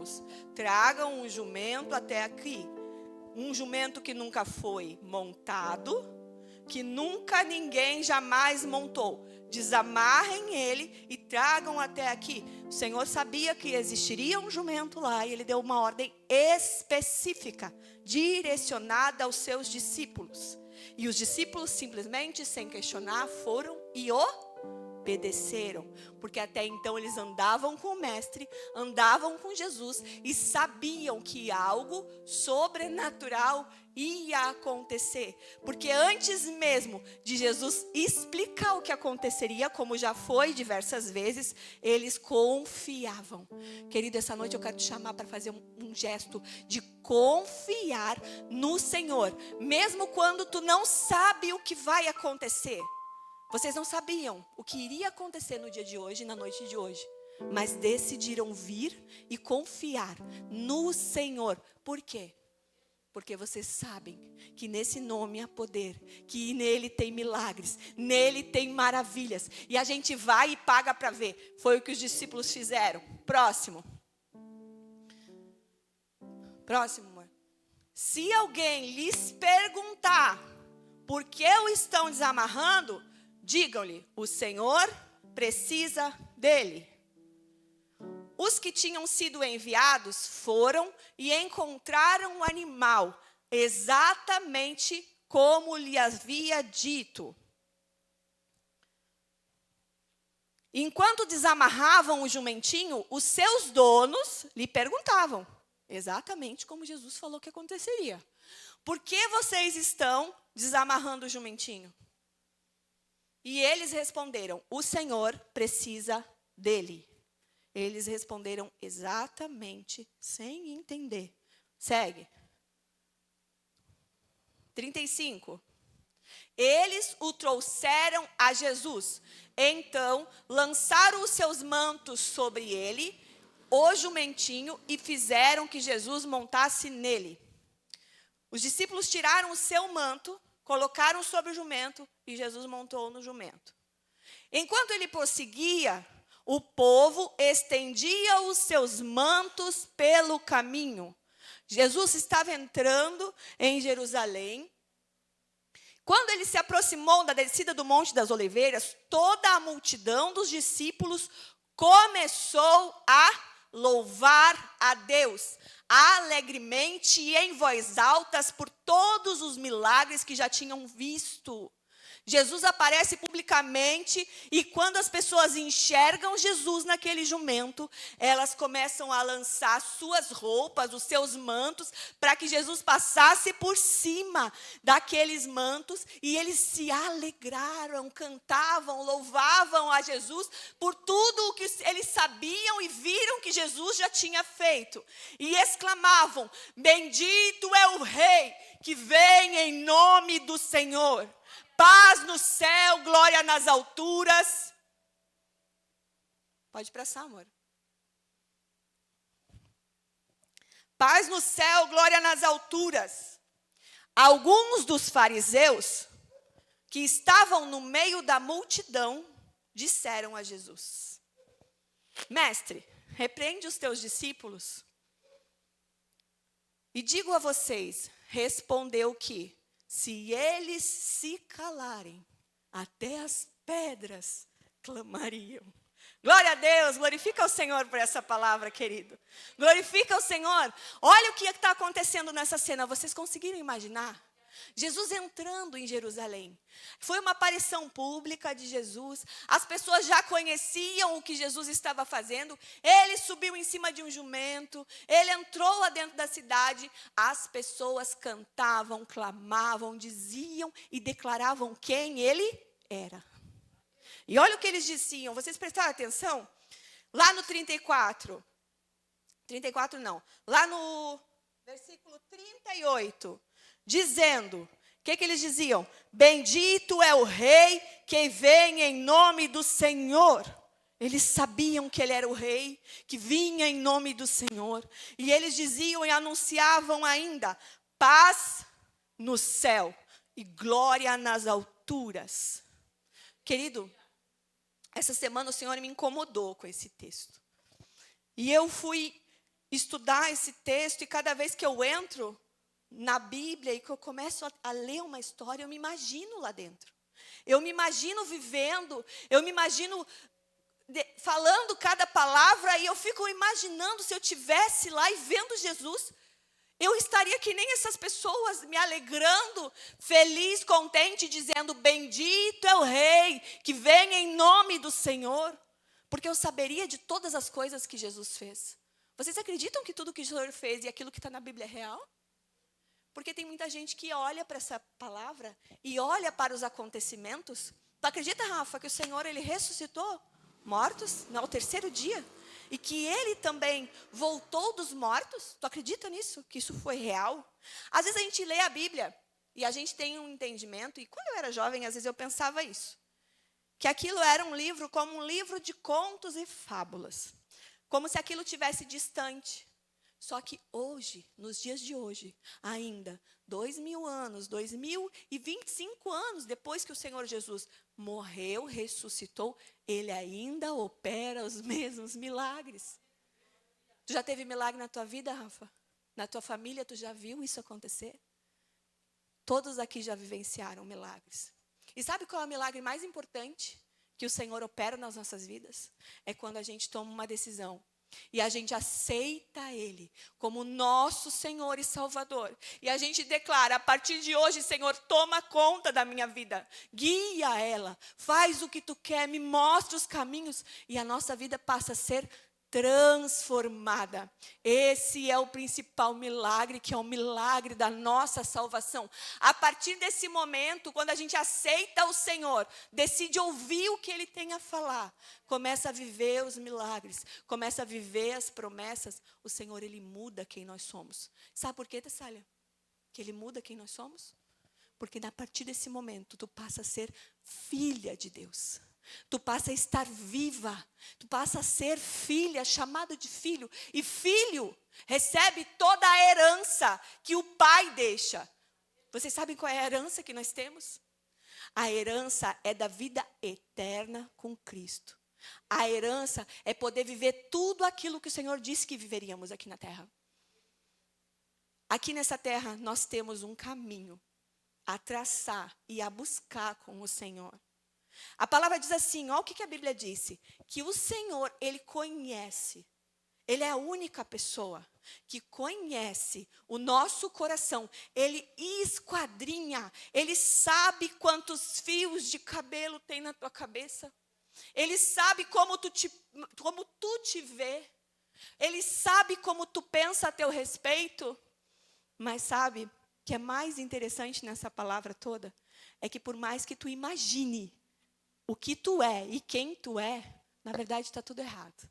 discípulos: tragam um jumento até aqui. Um jumento que nunca foi montado, que nunca ninguém jamais montou. Desamarrem ele e tragam até aqui. O Senhor sabia que existiria um jumento lá e ele deu uma ordem específica, direcionada aos seus discípulos. E os discípulos simplesmente, sem questionar, foram e obedeceram, porque até então eles andavam com o mestre, andavam com Jesus e sabiam que algo sobrenatural ia acontecer, porque antes mesmo de Jesus explicar o que aconteceria, como já foi diversas vezes, eles confiavam. Querido, essa noite eu quero te chamar para fazer um gesto de confiar no Senhor, mesmo quando tu não sabe o que vai acontecer. Vocês não sabiam o que iria acontecer no dia de hoje, na noite de hoje, mas decidiram vir e confiar no Senhor. Por quê? Porque vocês sabem que nesse nome há poder, que nele tem milagres, nele tem maravilhas. E a gente vai e paga para ver. Foi o que os discípulos fizeram. Próximo, amor. Se alguém lhes perguntar por que o estão desamarrando, digam-lhe: o Senhor precisa dele. Os que tinham sido enviados foram e encontraram o animal, exatamente como lhe havia dito. Enquanto desamarravam o jumentinho, os seus donos lhe perguntavam, exatamente como Jesus falou que aconteceria: por que vocês estão desamarrando o jumentinho? E eles responderam: o Senhor precisa dele. Eles responderam exatamente sem entender. Segue. 35. Eles o trouxeram a Jesus. Então, lançaram os seus mantos sobre ele, o jumentinho, e fizeram que Jesus montasse nele. Os discípulos tiraram o seu manto, colocaram sobre o jumento, e Jesus montou no jumento. Enquanto ele prosseguia, o povo estendia os seus mantos pelo caminho. Jesus estava entrando em Jerusalém. Quando ele se aproximou da descida do Monte das Oliveiras, toda a multidão dos discípulos começou a louvar a Deus alegremente e em voz alta por todos os milagres que já tinham visto. Jesus aparece publicamente e quando as pessoas enxergam Jesus naquele jumento, elas começam a lançar suas roupas, os seus mantos, para que Jesus passasse por cima daqueles mantos, e eles se alegraram, cantavam, louvavam a Jesus por tudo o que eles sabiam e viram que Jesus já tinha feito. E exclamavam: bendito é o Rei que vem em nome do Senhor. Paz no céu, glória nas alturas. Pode passar, amor. Paz no céu, glória nas alturas. Alguns dos fariseus que estavam no meio da multidão disseram a Jesus: Mestre, repreende os teus discípulos. E digo a vocês, respondeu que se eles se calarem, até as pedras clamariam. Glória a Deus, glorifica o Senhor por essa palavra, querido. Glorifica o Senhor. Olha o que está acontecendo nessa cena. Vocês conseguiram imaginar? Jesus entrando em Jerusalém. Foi uma aparição pública de Jesus. As pessoas já conheciam o que Jesus estava fazendo. Ele subiu em cima de um jumento. Ele entrou lá dentro da cidade. As pessoas cantavam, clamavam, diziam e declaravam quem ele era. E olha o que eles diziam. Vocês prestaram atenção? Lá no 34. 34 não. Lá no versículo 38. Dizendo, o que eles diziam? Bendito é o Rei que vem em nome do Senhor. Eles sabiam que ele era o Rei, que vinha em nome do Senhor. E eles diziam e anunciavam ainda: paz no céu e glória nas alturas. Querido, essa semana o Senhor me incomodou com esse texto. E eu fui estudar esse texto e cada vez que eu entro na Bíblia e que eu começo a ler uma história, eu me imagino lá dentro. Eu me imagino vivendo, eu me imagino falando cada palavra e eu fico imaginando se eu estivesse lá e vendo Jesus, eu estaria que nem essas pessoas, me alegrando, feliz, contente, dizendo, bendito é o Rei, que vem em nome do Senhor, porque eu saberia de todas as coisas que Jesus fez. Vocês acreditam que tudo que o Senhor fez e aquilo que está na Bíblia é real? Porque tem muita gente que olha para essa palavra e olha para os acontecimentos. Tu acredita, Rafa, que o Senhor, Ele ressuscitou mortos ao terceiro dia? E que Ele também voltou dos mortos? Tu acredita nisso? Que isso foi real? Às vezes a gente lê a Bíblia e a gente tem um entendimento, e quando eu era jovem, às vezes eu pensava isso, que aquilo era um livro como um livro de contos e fábulas, como se aquilo tivesse distante. Só que hoje, nos dias de hoje, ainda 2000 anos, 2025 anos depois que o Senhor Jesus morreu, ressuscitou, Ele ainda opera os mesmos milagres. Tu já teve milagre na tua vida, Rafa? Na tua família, tu já viu isso acontecer? Todos aqui já vivenciaram milagres. E sabe qual é o milagre mais importante que o Senhor opera nas nossas vidas? É quando a gente toma uma decisão e a gente aceita Ele como nosso Senhor e Salvador. E a gente declara, a partir de hoje, Senhor, toma conta da minha vida. Guia ela, faz o que Tu quer, me mostra os caminhos. E a nossa vida passa a ser transformada. Esse é o principal milagre, que é o milagre da nossa salvação. A partir desse momento, quando a gente aceita o Senhor, decide ouvir o que Ele tem a falar, começa a viver os milagres, começa a viver as promessas, o Senhor, Ele muda quem nós somos. Sabe por quê, Tessália? Que Ele muda quem nós somos? Porque a partir desse momento, tu passa a ser filha de Deus. Tu passa a estar viva, tu passa a ser filha, chamado de filho. E filho recebe toda a herança que o pai deixa. Vocês sabem qual é a herança que nós temos? A herança é da vida eterna com Cristo. A herança é poder viver tudo aquilo que o Senhor disse que viveríamos aqui na terra. Aqui nessa terra nós temos um caminho a traçar e a buscar com o Senhor. A palavra diz assim, olha o que a Bíblia disse, que o Senhor, Ele conhece, Ele é a única pessoa que conhece o nosso coração, Ele esquadrinha, Ele sabe quantos fios de cabelo tem na tua cabeça, Ele sabe como tu te vê, Ele sabe como tu pensa a teu respeito, mas sabe o que é mais interessante nessa palavra toda? É que por mais que tu imagine o que tu é e quem tu é, na verdade está tudo errado.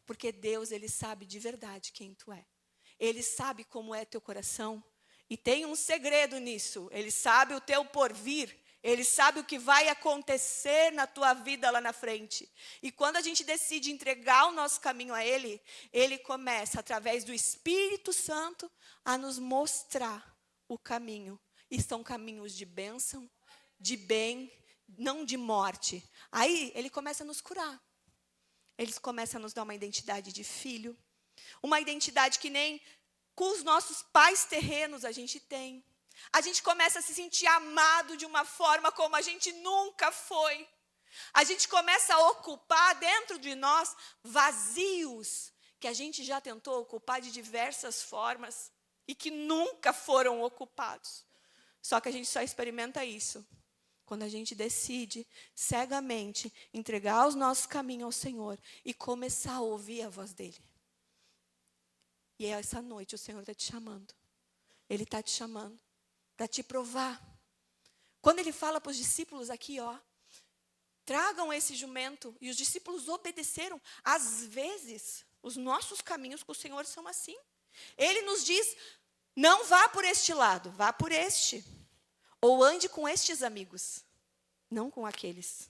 Porque Deus, Ele sabe de verdade quem tu é. Ele sabe como é teu coração. E tem um segredo nisso. Ele sabe o teu porvir. Ele sabe o que vai acontecer na tua vida lá na frente. E quando a gente decide entregar o nosso caminho a Ele, Ele começa, através do Espírito Santo, a nos mostrar o caminho. E são caminhos de bênção, de bem, não de morte. Aí Ele começa a nos curar. Ele começa a nos dar uma identidade de filho. Uma identidade que nem com os nossos pais terrenos a gente tem. A gente começa a se sentir amado de uma forma como a gente nunca foi. A gente começa a ocupar dentro de nós vazios que a gente já tentou ocupar de diversas formas e que nunca foram ocupados. Só que a gente só experimenta isso quando a gente decide cegamente entregar os nossos caminhos ao Senhor e começar a ouvir a voz dEle. E essa noite o Senhor está te chamando. Ele está te chamando para te provar. Quando Ele fala para os discípulos aqui, ó, tragam esse jumento, e os discípulos obedeceram. Às vezes, os nossos caminhos com o Senhor são assim. Ele nos diz, não vá por este lado, vá por este. Ou ande com estes amigos, não com aqueles.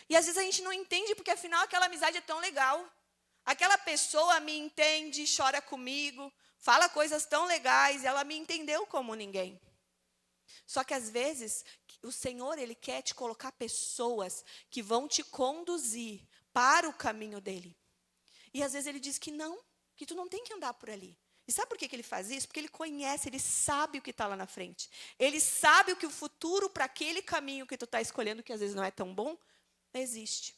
E às vezes a gente não entende, porque afinal aquela amizade é tão legal. Aquela pessoa me entende, chora comigo, fala coisas tão legais, ela me entendeu como ninguém. Só que às vezes o Senhor, Ele quer te colocar pessoas que vão te conduzir para o caminho dEle. E às vezes Ele diz que não. que tu não tem que andar por ali. E sabe por que ele faz isso? Porque ele conhece, ele sabe o que está lá na frente. Ele sabe o que o futuro para aquele caminho que tu está escolhendo, que às vezes não é tão bom, existe.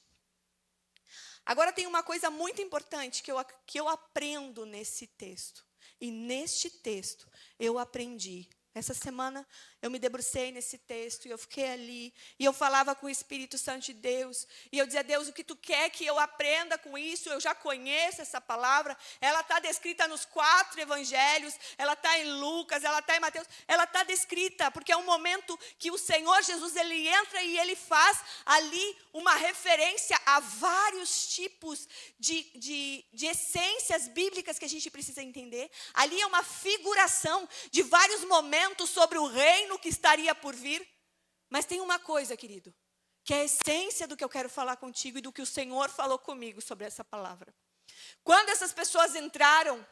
Agora tem uma coisa muito importante que eu aprendo nesse texto. E neste texto eu aprendi. Essa semana eu me debrucei nesse texto e eu fiquei ali. E eu falava com o Espírito Santo de Deus. E eu dizia, Deus, o que tu quer que eu aprenda com isso? Eu já conheço essa palavra. Ela está descrita nos 4 evangelhos. Ela está em Lucas, ela está em Mateus. Ela está descrita porque é um momento que o Senhor Jesus, ele entra e ele faz ali uma referência a vários tipos de essências bíblicas que a gente precisa entender. Ali é uma figuração de vários momentos sobre o reino que estaria por vir. Mas tem uma coisa, querido, que é a essência do que eu quero falar contigo e do que o Senhor falou comigo sobre essa palavra. Quando essas pessoas entraram,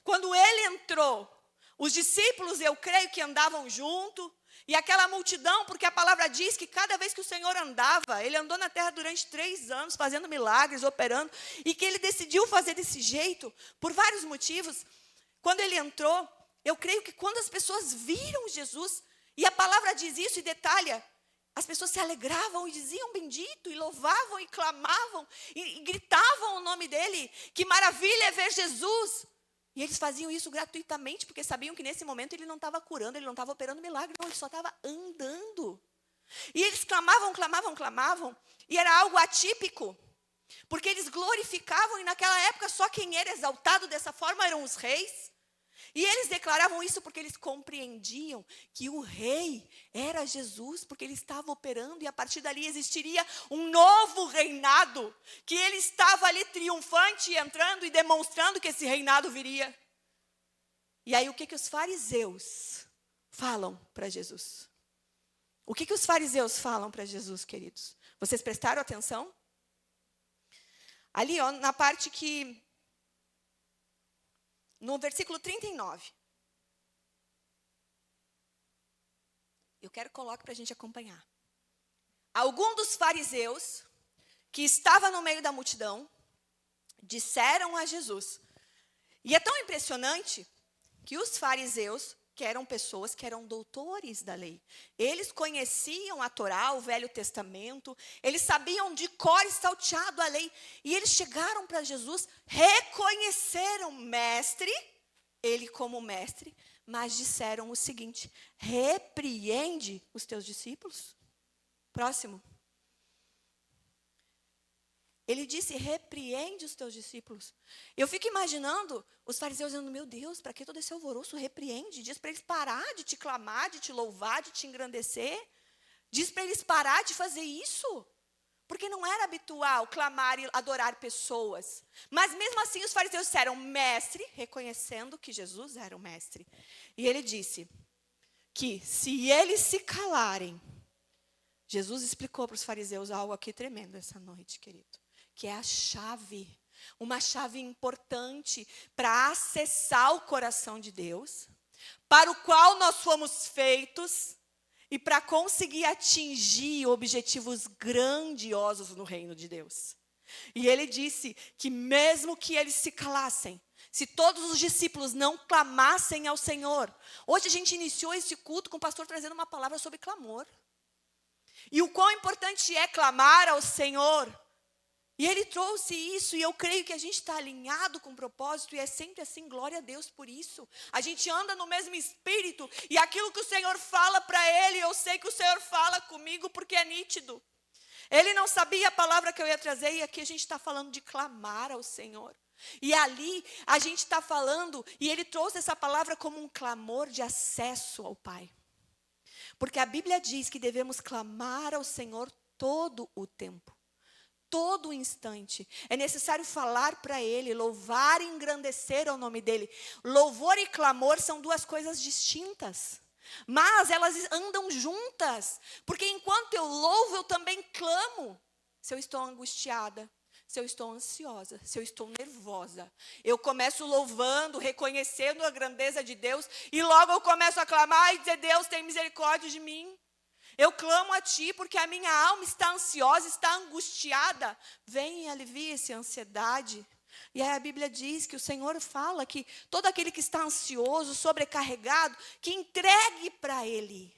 quando ele entrou, os discípulos, eu creio que andavam junto, e aquela multidão, porque a palavra diz que cada vez que o Senhor andava, ele andou na terra durante 3 anos, fazendo milagres, operando, e que ele decidiu fazer desse jeito, por vários motivos. Quando ele entrou, eu creio que quando as pessoas viram Jesus, e a palavra diz isso e detalha, as pessoas se alegravam e diziam bendito, e louvavam e clamavam, e gritavam o nome dele, que maravilha é ver Jesus. E eles faziam isso gratuitamente, porque sabiam que nesse momento ele não estava curando, ele não estava operando milagre, não, ele só estava andando. E eles clamavam, e era algo atípico, porque eles glorificavam, e naquela época só quem era exaltado dessa forma eram os reis. E eles declaravam isso porque eles compreendiam que o rei era Jesus, porque ele estava operando e a partir dali existiria um novo reinado, que ele estava ali triunfante, entrando e demonstrando que esse reinado viria. E aí o que os fariseus falam para Jesus? O que os fariseus falam para Jesus, queridos? Vocês prestaram atenção? Ali, ó, na parte que... No versículo 39. Eu quero que coloque para a gente acompanhar. Alguns dos fariseus que estavam no meio da multidão disseram a Jesus. E é tão impressionante que os fariseus, que eram pessoas que eram doutores da lei, eles conheciam a Torá, o Velho Testamento, eles sabiam de cor e salteado a lei, e eles chegaram para Jesus, reconheceram mestre, ele como mestre, mas disseram o seguinte, repreende os teus discípulos. Próximo. Ele disse, repreende os teus discípulos. Eu fico imaginando os fariseus dizendo, meu Deus, para que todo esse alvoroço? Repreende, diz para eles parar de te clamar, de te louvar, de te engrandecer. Diz para eles parar de fazer isso. Porque não era habitual clamar e adorar pessoas. Mas mesmo assim os fariseus disseram, mestre, reconhecendo que Jesus era o mestre. E ele disse que se eles se calarem, Jesus explicou para os fariseus algo aqui tremendo essa noite, querido. Que é a chave, uma chave importante para acessar o coração de Deus, para o qual nós fomos feitos e para conseguir atingir objetivos grandiosos no reino de Deus. E ele disse que mesmo que eles se calassem, se todos os discípulos não clamassem ao Senhor, hoje a gente iniciou esse culto com o pastor trazendo uma palavra sobre clamor. E o quão importante é clamar ao Senhor. E ele trouxe isso, e eu creio que a gente está alinhado com o propósito, e é sempre assim, glória a Deus por isso. A gente anda no mesmo espírito, e aquilo que o Senhor fala para ele, eu sei que o Senhor fala comigo, porque é nítido. Ele não sabia a palavra que eu ia trazer, e aqui a gente está falando de clamar ao Senhor. E ali a gente está falando, e ele trouxe essa palavra como um clamor de acesso ao Pai. Porque a Bíblia diz que devemos clamar ao Senhor todo o tempo. Todo instante. É necessário falar para Ele, louvar e engrandecer ao nome dEle. Louvor e clamor são 2 coisas distintas. Mas elas andam juntas. Porque enquanto eu louvo, eu também clamo. Se eu estou angustiada, se eu estou ansiosa, se eu estou nervosa. Eu começo louvando, reconhecendo a grandeza de Deus. E logo eu começo a clamar e dizer, Deus, tem misericórdia de mim. Eu clamo a Ti porque a minha alma está ansiosa, está angustiada. Vem e alivia essa ansiedade. E aí a Bíblia diz que o Senhor fala que todo aquele que está ansioso, sobrecarregado, que entregue para Ele.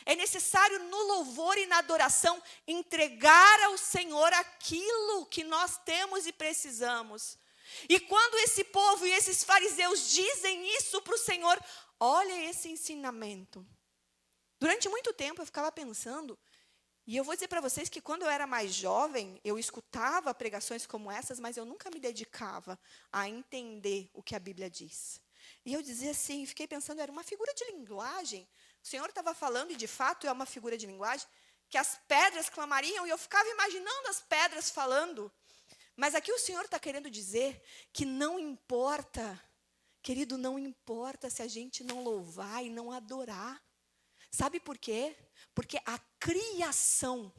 É necessário no louvor e na adoração entregar ao Senhor aquilo que nós temos e precisamos. E quando esse povo e esses fariseus dizem isso para o Senhor, olha esse ensinamento. Durante muito tempo eu ficava pensando, e eu vou dizer para vocês que quando eu era mais jovem, eu escutava pregações como essas, mas eu nunca me dedicava a entender o que a Bíblia diz. E eu dizia assim, fiquei pensando, era uma figura de linguagem. O Senhor estava falando, e de fato é uma figura de linguagem, que as pedras clamariam, e eu ficava imaginando as pedras falando. Mas aqui o Senhor está querendo dizer que não importa, querido, não importa se a gente não louvar e não adorar. Sabe por quê? Porque a criação,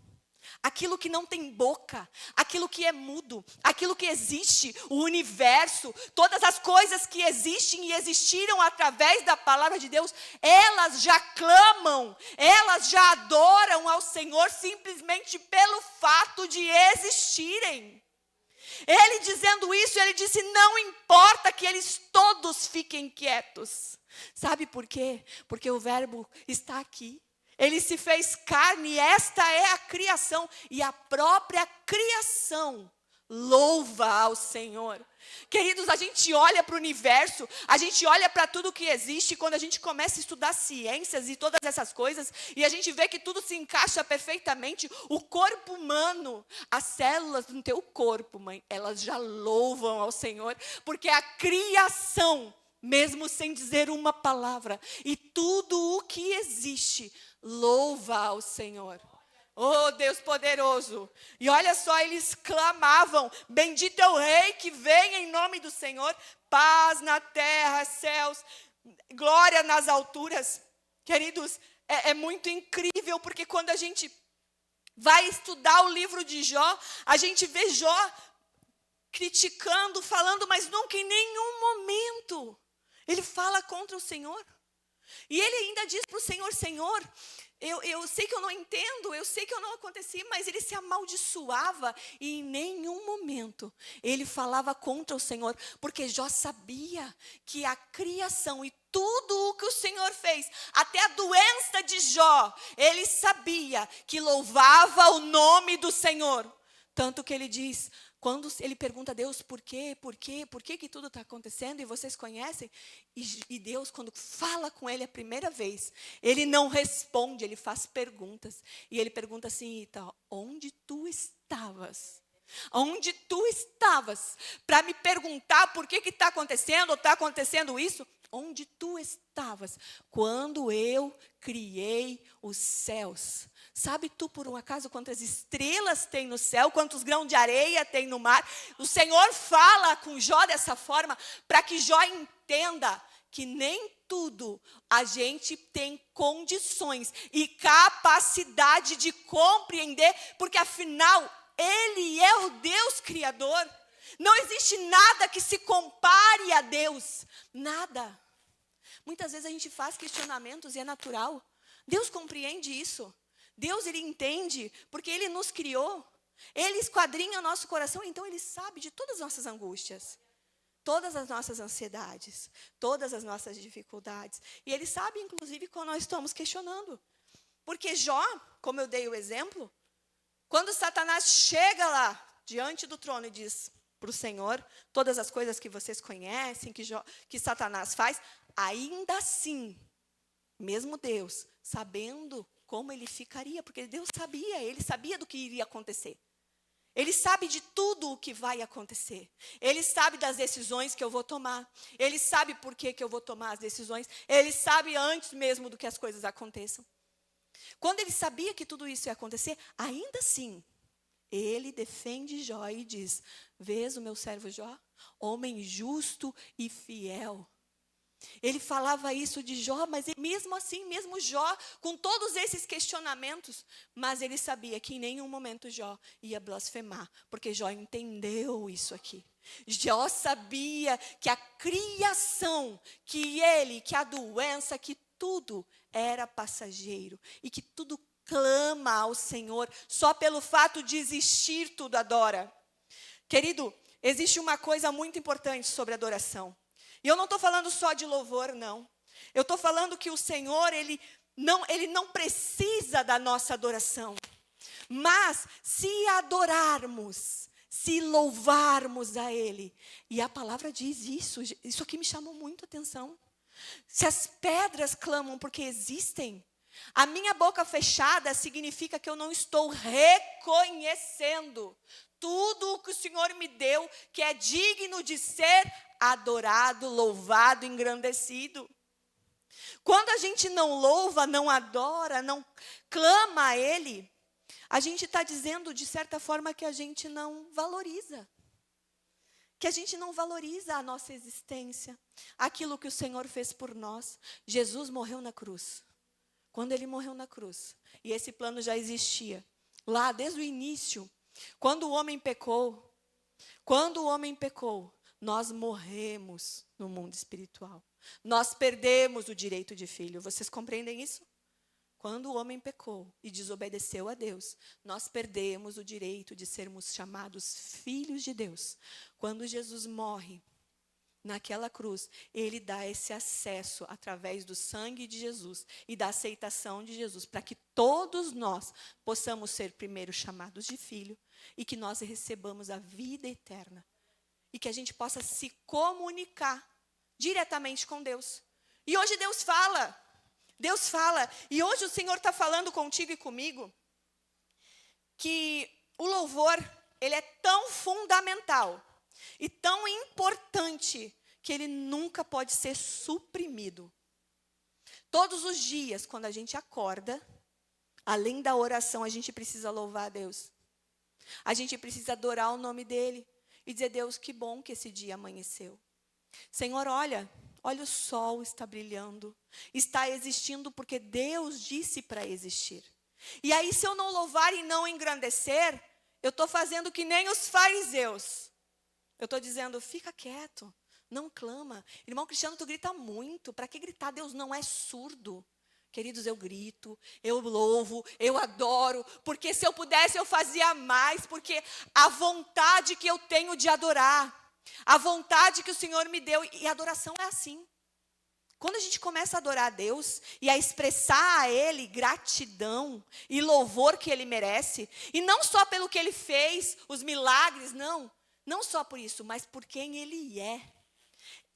aquilo que não tem boca, aquilo que é mudo, aquilo que existe, o universo, todas as coisas que existem e existiram através da palavra de Deus, elas já clamam, elas já adoram ao Senhor simplesmente pelo fato de existirem. Ele dizendo isso, ele disse, não importa que eles todos fiquem quietos. Sabe por quê? Porque o verbo está aqui. Ele se fez carne e esta é a criação. E a própria criação louva ao Senhor. Queridos, a gente olha para o universo, a gente olha para tudo que existe, quando a gente começa a estudar ciências e todas essas coisas, e a gente vê que tudo se encaixa perfeitamente, o corpo humano, as células do teu corpo, mãe, elas já louvam ao Senhor, porque a criação, mesmo sem dizer uma palavra, e tudo o que existe, louva ao Senhor. Oh, Deus poderoso. E olha só, eles clamavam, bendito é o rei que vem em nome do Senhor, paz na terra, céus, glória nas alturas. Queridos, é muito incrível, porque quando a gente vai estudar o livro de Jó, a gente vê Jó criticando, falando, mas nunca em nenhum momento ele fala contra o Senhor. E ele ainda diz para o Senhor, Senhor, eu sei que eu não entendo, eu sei que eu não aconteci, mas ele se amaldiçoava e em nenhum momento ele falava contra o Senhor, porque Jó sabia que a criação e tudo o que o Senhor fez, até a doença de Jó, ele sabia que louvava o nome do Senhor. Tanto que ele diz, quando ele pergunta a Deus por quê que tudo está acontecendo, e vocês conhecem, e Deus, quando fala com ele a primeira vez, ele não responde, ele faz perguntas, e ele pergunta assim, Ita, onde tu estavas? Onde tu estavas? Para me perguntar por que está acontecendo, ou está acontecendo isso? Onde tu estavas quando eu criei os céus? Sabe tu, por um acaso, quantas estrelas tem no céu, quantos grãos de areia tem no mar? O Senhor fala com Jó dessa forma, para que Jó entenda que nem tudo a gente tem condições e capacidade de compreender, porque afinal, Ele é o Deus Criador. Não existe nada que se compare a Deus, nada. Muitas vezes a gente faz questionamentos e é natural. Deus compreende isso. Deus, Ele entende, porque Ele nos criou. Ele esquadrinha o nosso coração, então Ele sabe de todas as nossas angústias, todas as nossas ansiedades, todas as nossas dificuldades. E Ele sabe, inclusive, quando nós estamos questionando. Porque Jó, como eu dei o exemplo, quando Satanás chega lá, diante do trono e diz para o Senhor, todas as coisas que vocês conhecem, que Satanás faz, ainda assim, mesmo Deus, sabendo como ele ficaria, porque Deus sabia, ele sabia do que iria acontecer. Ele sabe de tudo o que vai acontecer. Ele sabe das decisões que eu vou tomar. Ele sabe por que eu vou tomar as decisões. Ele sabe antes mesmo do que as coisas aconteçam. Quando ele sabia que tudo isso ia acontecer, ainda assim, ele defende Jó e diz, vês o meu servo Jó? Homem justo e fiel. Ele falava isso de Jó, mas mesmo assim, mesmo Jó, com todos esses questionamentos, mas ele sabia que em nenhum momento Jó ia blasfemar, porque Jó entendeu isso aqui. Jó sabia que a criação, que a doença, que tudo era passageiro e que tudo clama ao Senhor, só pelo fato de existir tudo adora. Querido, existe uma coisa muito importante sobre adoração. E eu não estou falando só de louvor, não. Eu estou falando que o Senhor, Ele não precisa da nossa adoração. Mas se adorarmos, se louvarmos a Ele, e a palavra diz isso aqui me chamou muito a atenção. Se as pedras clamam porque existem, a minha boca fechada significa que eu não estou reconhecendo tudo o que o Senhor me deu, que é digno de ser adorado, louvado, engrandecido. Quando a gente não louva, não adora, não clama a Ele, a gente está dizendo, de certa forma, que a gente não valoriza. Que a gente não valoriza a nossa existência, aquilo que o Senhor fez por nós. Jesus morreu na cruz. Quando Ele morreu na cruz, e esse plano já existia, lá desde o início, quando o homem pecou, nós morremos no mundo espiritual. Nós perdemos o direito de filho. Vocês compreendem isso? Quando o homem pecou e desobedeceu a Deus, nós perdemos o direito de sermos chamados filhos de Deus. Quando Jesus morre naquela cruz, Ele dá esse acesso através do sangue de Jesus e da aceitação de Jesus, para que todos nós possamos ser primeiro chamados de filho e que nós recebamos a vida eterna. E que a gente possa se comunicar diretamente com Deus. E hoje Deus fala, e hoje o Senhor está falando contigo e comigo, que o louvor, ele é tão fundamental e tão importante, que ele nunca pode ser suprimido. Todos os dias, quando a gente acorda, além da oração, a gente precisa louvar a Deus. A gente precisa adorar o nome dEle e dizer: Deus, que bom que esse dia amanheceu. Senhor, olha o sol está brilhando, está existindo porque Deus disse para existir. E aí, se eu não louvar e não engrandecer, eu estou fazendo que nem os fariseus. Eu estou dizendo: fica quieto, não clama. Irmão Cristiano, tu grita muito, para que gritar? Deus não é surdo. Queridos, eu grito, eu louvo, eu adoro, porque se eu pudesse eu fazia mais, porque a vontade que eu tenho de adorar, a vontade que o Senhor me deu, e a adoração é assim. Quando a gente começa a adorar a Deus e a expressar a Ele gratidão e louvor que Ele merece, e não só pelo que Ele fez, os milagres, não só por isso, mas por quem Ele é.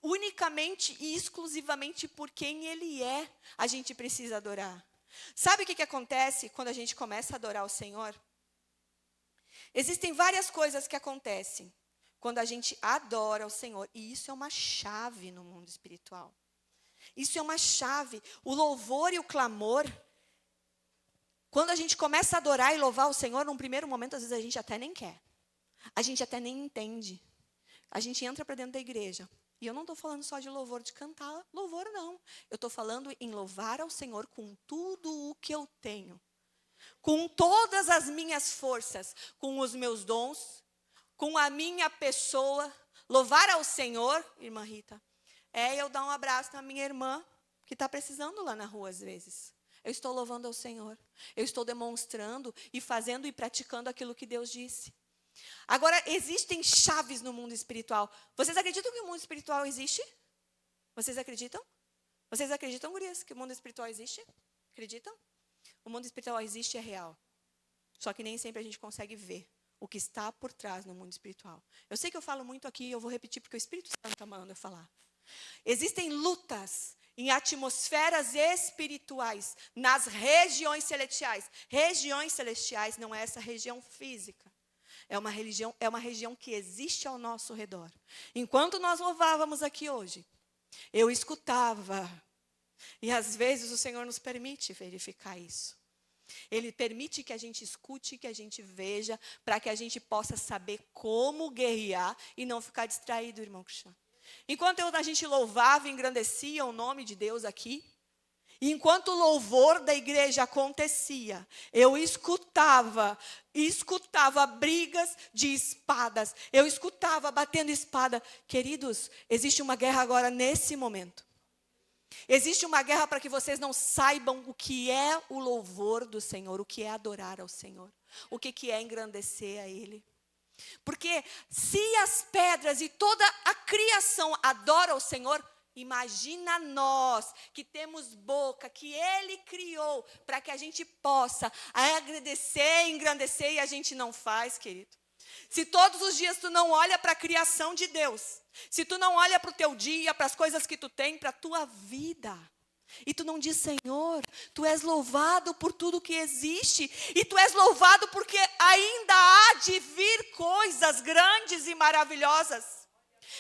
Unicamente e exclusivamente por quem Ele é, a gente precisa adorar. Sabe o que acontece quando a gente começa a adorar o Senhor? Existem várias coisas que acontecem quando a gente adora o Senhor. E isso é uma chave no mundo espiritual. Isso é uma chave. O louvor e o clamor, quando a gente começa a adorar e louvar o Senhor, num primeiro momento, às vezes a gente até nem quer. A gente até nem entende. A gente entra para dentro da igreja. E eu não estou falando só de louvor, de cantar louvor, não. Eu estou falando em louvar ao Senhor com tudo o que eu tenho. Com todas as minhas forças, com os meus dons, com a minha pessoa. Louvar ao Senhor, irmã Rita, é eu dar um abraço na minha irmã, que está precisando lá na rua às vezes. Eu estou louvando ao Senhor. Eu estou demonstrando e fazendo e praticando aquilo que Deus disse. Agora, existem chaves no mundo espiritual. Vocês acreditam que o mundo espiritual existe? Vocês acreditam? Vocês acreditam, gurias, que o mundo espiritual existe? Acreditam? O mundo espiritual existe, é real. Só que nem sempre a gente consegue ver o que está por trás no mundo espiritual. Eu sei que eu falo muito aqui, eu vou repetir porque o Espírito Santo está mandando eu falar. Existem lutas em atmosferas espirituais, nas regiões celestiais. Regiões celestiais não é essa região física. É uma região que existe ao nosso redor. Enquanto nós louvávamos aqui hoje, eu escutava. E às vezes o Senhor nos permite verificar isso. Ele permite que a gente escute, que a gente veja, para que a gente possa saber como guerrear e não ficar distraído, irmão Cristiano. Enquanto a gente louvava e engrandecia o nome de Deus aqui, e enquanto o louvor da igreja acontecia, eu escutava brigas de espadas. Eu escutava batendo espada. Queridos, existe uma guerra agora nesse momento. Existe uma guerra para que vocês não saibam o que é o louvor do Senhor, o que é adorar ao Senhor, o que é engrandecer a Ele. Porque se as pedras e toda a criação adoram o Senhor, imagina nós que temos boca, que Ele criou, para que a gente possa agradecer, engrandecer, e a gente não faz, querido. Se todos os dias tu não olha para a criação de Deus, se tu não olha para o teu dia, para as coisas que tu tem, para a tua vida, e tu não diz, Senhor, tu és louvado por tudo que existe, e tu és louvado porque ainda há de vir coisas grandes e maravilhosas.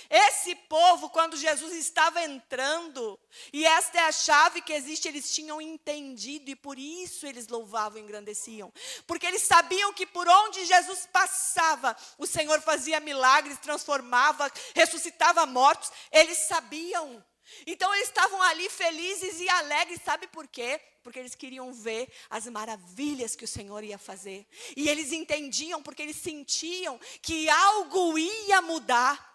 Esse povo, quando Jesus estava entrando, e esta é a chave que existe, eles tinham entendido, e por isso eles louvavam e engrandeciam. Porque eles sabiam que por onde Jesus passava, o Senhor fazia milagres, transformava, ressuscitava mortos. Eles sabiam. Então eles estavam ali felizes e alegres, sabe por quê? Porque eles queriam ver as maravilhas que o Senhor ia fazer. E eles entendiam, porque eles sentiam que algo ia mudar.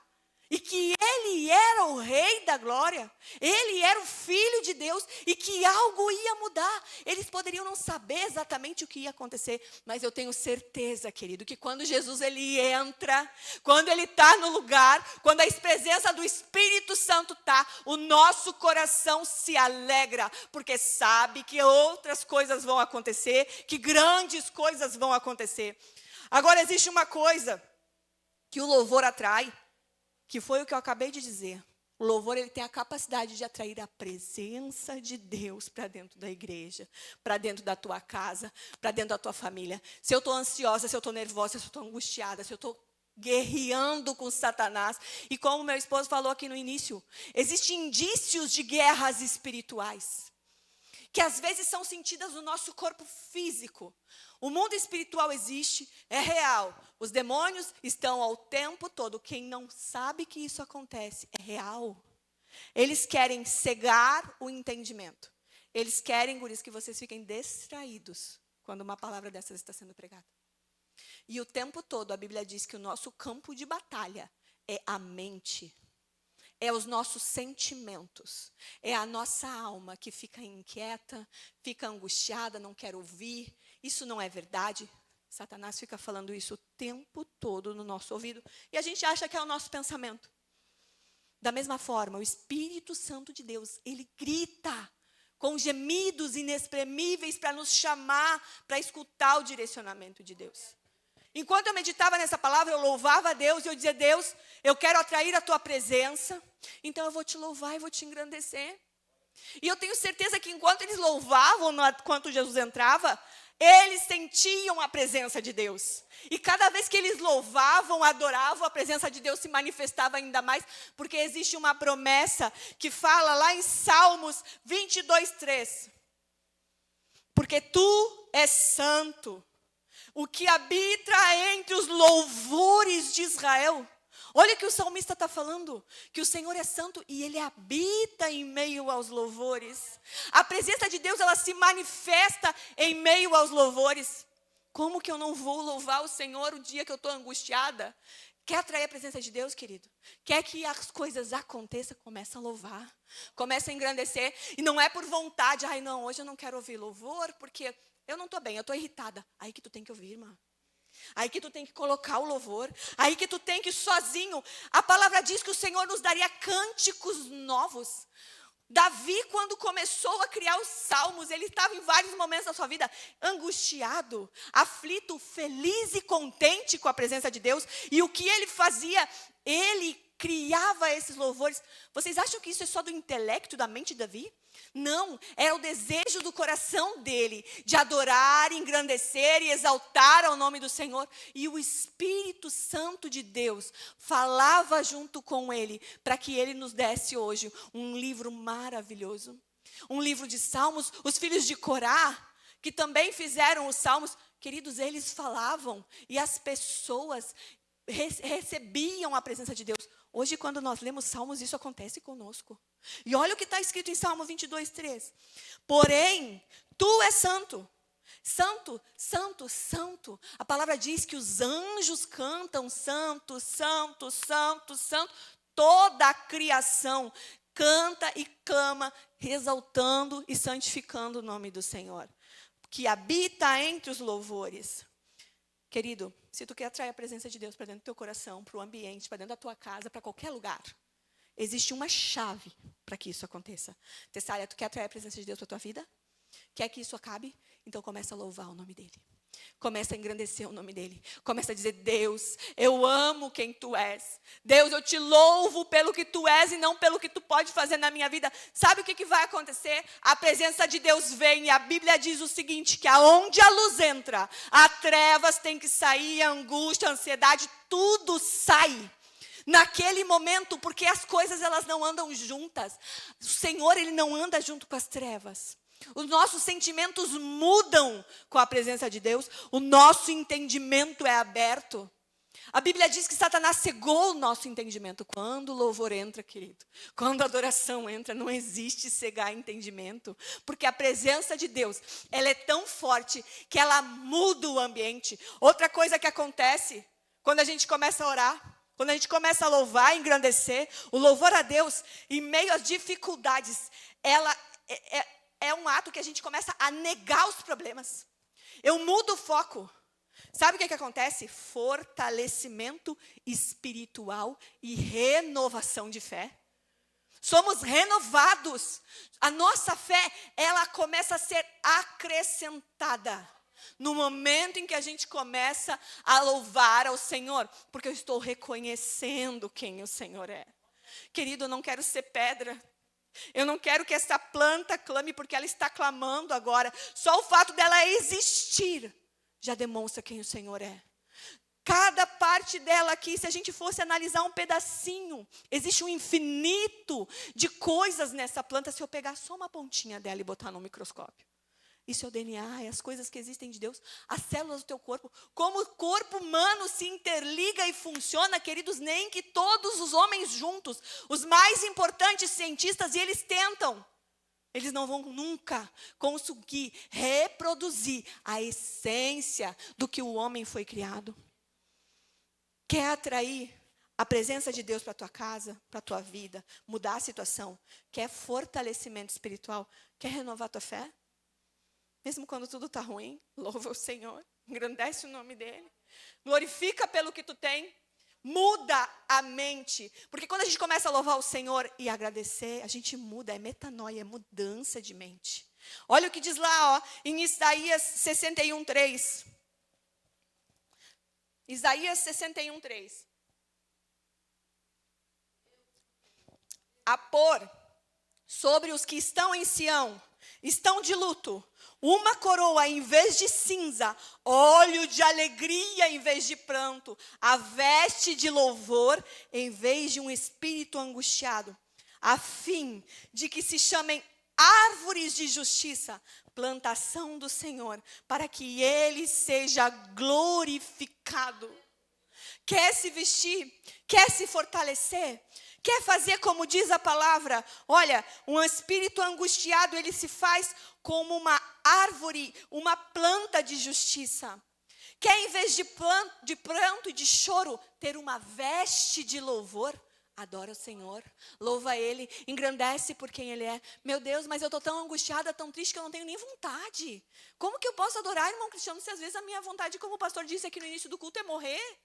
E que Ele era o Rei da Glória, Ele era o Filho de Deus, e que algo ia mudar. Eles poderiam não saber exatamente o que ia acontecer, mas eu tenho certeza, querido, que quando Jesus ele entra, quando Ele está no lugar, quando a presença do Espírito Santo está, o nosso coração se alegra, porque sabe que outras coisas vão acontecer, que grandes coisas vão acontecer. Agora existe uma coisa que o louvor atrai, que foi o que eu acabei de dizer. O louvor ele tem a capacidade de atrair a presença de Deus para dentro da igreja, para dentro da tua casa, para dentro da tua família. Se eu estou ansiosa, se eu estou nervosa, se eu estou angustiada, se eu estou guerreando com Satanás. E como meu esposo falou aqui no início, existem indícios de guerras espirituais, que às vezes são sentidas no nosso corpo físico. O mundo espiritual existe, é real. Os demônios estão ao tempo todo. Quem não sabe que isso acontece, é real. Eles querem cegar o entendimento. Eles querem, por isso, que vocês fiquem distraídos quando uma palavra dessas está sendo pregada. E o tempo todo a Bíblia diz que o nosso campo de batalha é a mente. É os nossos sentimentos, é a nossa alma que fica inquieta, fica angustiada, não quer ouvir. Isso não é verdade. Satanás fica falando isso o tempo todo no nosso ouvido e a gente acha que é o nosso pensamento. Da mesma forma, o Espírito Santo de Deus, ele grita com gemidos inexprimíveis para nos chamar, para escutar o direcionamento de Deus. Enquanto eu meditava nessa palavra, eu louvava a Deus e eu dizia, Deus, eu quero atrair a tua presença, então eu vou te louvar e vou te engrandecer. E eu tenho certeza que enquanto eles louvavam, enquanto Jesus entrava, eles sentiam a presença de Deus. E cada vez que eles louvavam, adoravam, a presença de Deus se manifestava ainda mais, porque existe uma promessa que fala lá em Salmos 22:3. Porque tu és santo, o que habita entre os louvores de Israel. Olha o que o salmista está falando, que o Senhor é santo e Ele habita em meio aos louvores. A presença de Deus, ela se manifesta em meio aos louvores. Como que eu não vou louvar o Senhor o dia que eu estou angustiada? Quer atrair a presença de Deus, querido? Quer que as coisas aconteçam? Começa a louvar, começa a engrandecer. E não é por vontade, ai não, hoje eu não quero ouvir louvor, porque eu não estou bem, eu estou irritada. Aí que tu tem que ouvir, irmã. Aí que tu tem que colocar o louvor. Aí que tu tem que ir sozinho. A palavra diz que o Senhor nos daria cânticos novos. Davi, quando começou a criar os salmos, ele estava em vários momentos da sua vida angustiado, aflito, feliz e contente com a presença de Deus. E o que ele fazia? Ele criava esses louvores. Vocês acham que isso é só do intelecto, da mente de Davi? Não, era o desejo do coração dele, de adorar, engrandecer e exaltar ao nome do Senhor. E o Espírito Santo de Deus falava junto com ele, para que ele nos desse hoje um livro maravilhoso. Um livro de salmos. Os filhos de Corá, que também fizeram os salmos, queridos, eles falavam e as pessoas recebiam a presença de Deus. Hoje, quando nós lemos salmos, isso acontece conosco. E olha o que está escrito em Salmo 22:3. Porém, tu és santo. Santo, santo, santo. A palavra diz que os anjos cantam santo, santo, santo, santo. Toda a criação canta e clama, exaltando e santificando o nome do Senhor, que habita entre os louvores. Querido, Se tu quer atrair a presença de Deus para dentro do teu coração, para o ambiente, para dentro da tua casa, para qualquer lugar, existe uma chave para que isso aconteça. Tessália, tu quer atrair a presença de Deus para a tua vida? Quer que isso acabe? Então começa a louvar o nome dele. Começa a engrandecer o nome dele. Começa a dizer, Deus, eu amo quem tu és. Deus, eu te louvo pelo que tu és e não pelo que tu pode fazer na minha vida. Sabe o que vai acontecer? A presença de Deus vem e a Bíblia diz o seguinte, que aonde a luz entra, a trevas tem que sair, a angústia, a ansiedade, tudo sai. Naquele momento, porque as coisas elas não andam juntas. O Senhor, ele não anda junto com as trevas. Os nossos sentimentos mudam com a presença de Deus. O nosso entendimento é aberto. A Bíblia diz que Satanás cegou o nosso entendimento. Quando o louvor entra, querido, quando a adoração entra, não existe cegar entendimento. Porque a presença de Deus, ela é tão forte que ela muda o ambiente. Outra coisa que acontece, quando a gente começa a orar, quando a gente começa a louvar, engrandecer, o louvor a Deus, em meio às dificuldades, ela é um ato que a gente começa a negar os problemas. Eu mudo o foco. Sabe o que acontece? Fortalecimento espiritual e renovação de fé. Somos renovados. A nossa fé, ela começa a ser acrescentada. No momento em que a gente começa a louvar ao Senhor, porque eu estou reconhecendo quem o Senhor é. Querido, eu não quero ser pedra. Eu não quero que essa planta clame porque ela está clamando agora. Só o fato dela existir já demonstra quem o Senhor é. Cada parte dela aqui, se a gente fosse analisar um pedacinho, existe um infinito de coisas nessa planta, se eu pegar só uma pontinha dela e botar no microscópio. Isso é o DNA, é as coisas que existem de Deus, as células do teu corpo. Como o corpo humano se interliga e funciona, queridos, nem que todos os homens juntos, os mais importantes cientistas, e eles tentam. Eles não vão nunca conseguir reproduzir a essência do que o homem foi criado. Quer atrair a presença de Deus para a tua casa, para a tua vida, mudar a situação? Quer fortalecimento espiritual? Quer renovar a tua fé? Mesmo quando tudo está ruim, louva o Senhor, engrandece o nome dEle, glorifica pelo que tu tem, muda a mente. Porque quando a gente começa a louvar o Senhor e agradecer, a gente muda, é metanoia, é mudança de mente. Olha o que diz lá, ó, em Isaías 61:3. Isaías 61:3. A pôr sobre os que estão em Sião, estão de luto, uma coroa em vez de cinza, óleo de alegria em vez de pranto, a veste de louvor em vez de um espírito angustiado, a fim de que se chamem árvores de justiça, plantação do Senhor, para que Ele seja glorificado. Quer se vestir? Quer se fortalecer? Quer fazer como diz a palavra? Olha, um espírito angustiado, ele se faz como uma árvore, uma planta de justiça. Quer, em vez de pranto e de choro, ter uma veste de louvor? Adora o Senhor, louva Ele, engrandece por quem Ele é. Meu Deus, mas eu estou tão angustiada, tão triste, que eu não tenho nem vontade. Como que eu posso adorar, irmão Cristiano, se às vezes a minha vontade, como o pastor disse aqui no início do culto, é morrer?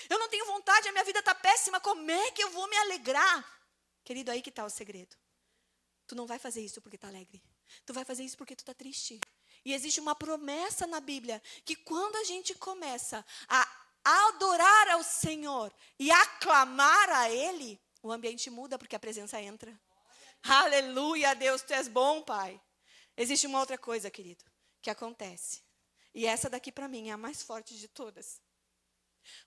Eu não tenho vontade, a minha vida está péssima, como é que eu vou me alegrar? Querido, aí que está o segredo. Tu não vai fazer isso porque está alegre. Tu vai fazer isso porque tu está triste. E existe uma promessa na Bíblia, que quando a gente começa a adorar ao Senhor e aclamar a Ele, o ambiente muda porque a presença entra. Aleluia, Deus, tu és bom, Pai. Existe uma outra coisa, querido, que acontece. E essa daqui para mim é a mais forte de todas.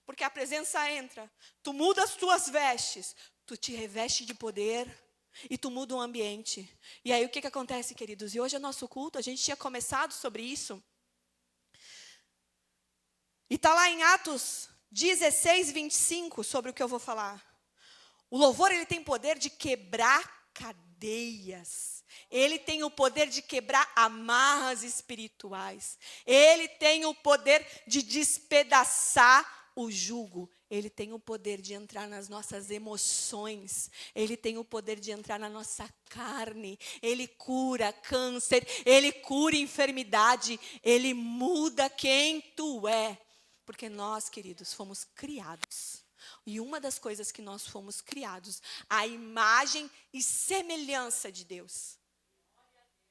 Porque a presença entra, tu muda as tuas vestes, tu te reveste de poder e tu muda o ambiente. E aí o que acontece, queridos? E hoje é nosso culto, a gente tinha começado sobre isso. E está lá em Atos 16:25, sobre o que eu vou falar. O louvor, ele tem poder de quebrar cadeias. Ele tem o poder de quebrar amarras espirituais. Ele tem o poder de despedaçar o jugo. Ele tem o poder de entrar nas nossas emoções. Ele tem o poder de entrar na nossa carne. Ele cura câncer. Ele cura enfermidade. Ele muda quem tu é. Porque nós, queridos, fomos criados. E uma das coisas que nós fomos criados, a imagem e semelhança de Deus.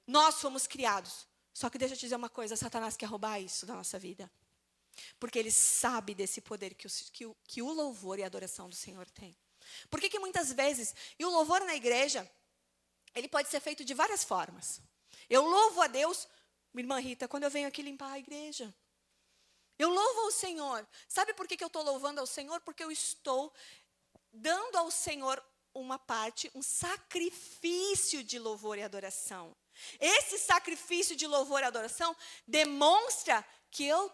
Nós fomos criados. Só que deixa eu te dizer uma coisa, Satanás quer roubar isso da nossa vida. Porque ele sabe desse poder que o louvor e a adoração do Senhor tem. Por que muitas vezes, e o louvor na igreja, ele pode ser feito de várias formas. Eu louvo a Deus, minha irmã Rita, quando eu venho aqui limpar a igreja. Eu louvo ao Senhor. Sabe por que eu estou louvando ao Senhor? Porque eu estou dando ao Senhor uma parte, um sacrifício de louvor e adoração. Esse sacrifício de louvor e adoração demonstra que eu